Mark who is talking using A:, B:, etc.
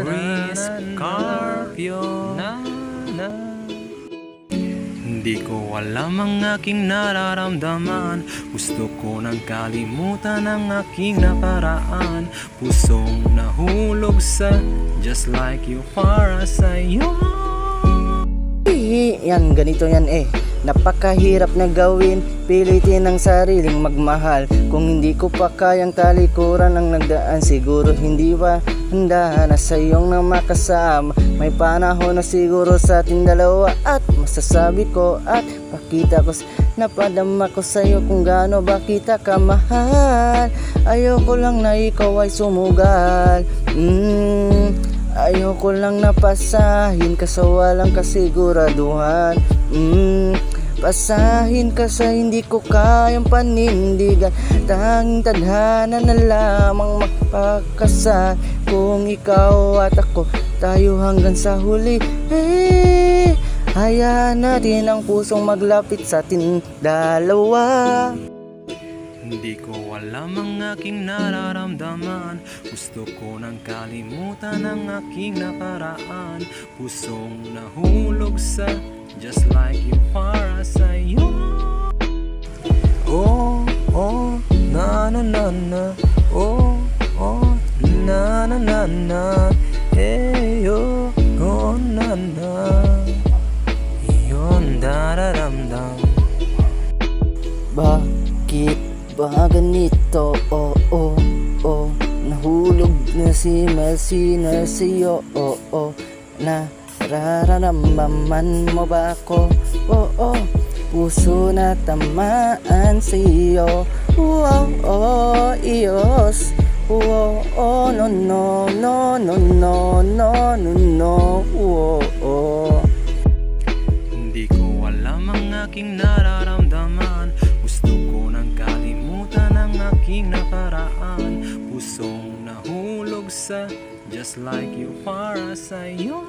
A: Chris Carpio. Hindi ko alam ang aking nararamdaman. Gusto ko nang kalimutan ang aking nakaraan. Pusong nahulog sa just like you para sa'yo.
B: Yan, ganito yan napakahirap na gawin, pilitin ang sariling magmahal. Kung hindi ko pa kayang talikuran ang nagdaan, siguro hindi ba handa na sa iyong na makasama. May panahon na siguro sa ating dalawa at masasabi ko at pakita ko, napadama ko sa iyo kung gaano ba kita kamahal. Ayoko lang na ikaw ay sumugal. Ayoko lang napasahin ka sa walang kasiguraduhan. Pasahin ka sa hindi ko kayang panindigan. Tanging tadhana na lamang magpakasal. Kung ikaw at ako, tayo hanggang sa huli. Hayaan natin ang pusong maglapit sa ating dalawa.
A: Hindi ko alam ang aking nararamdaman. Gusto ko nang kalimutan ang aking nakaraan. Pusong nahulog sa just like you para sa'yo. Oh, oh, na na na na. Oh, oh, na na na na. Hey, oh, oh, na na. Iyon dararamdam.
B: Bakit ba ganito? Oh, oh, oh. Nahulog na si Melcina sa'yo. Oh, oh. Nararamdaman mo ba ako? Oh, oh. Puso na tamaan sa'yo. Oh, oh, iyos. Oh, oh, no, no, no, no, no, no, no, no. Oh, oh.
A: Hindi ko alam ang aking nararamdaman. Gusto ko nang kalimutan ang aking nakaraan. Pusong nahulog sa just like you para sa'yo.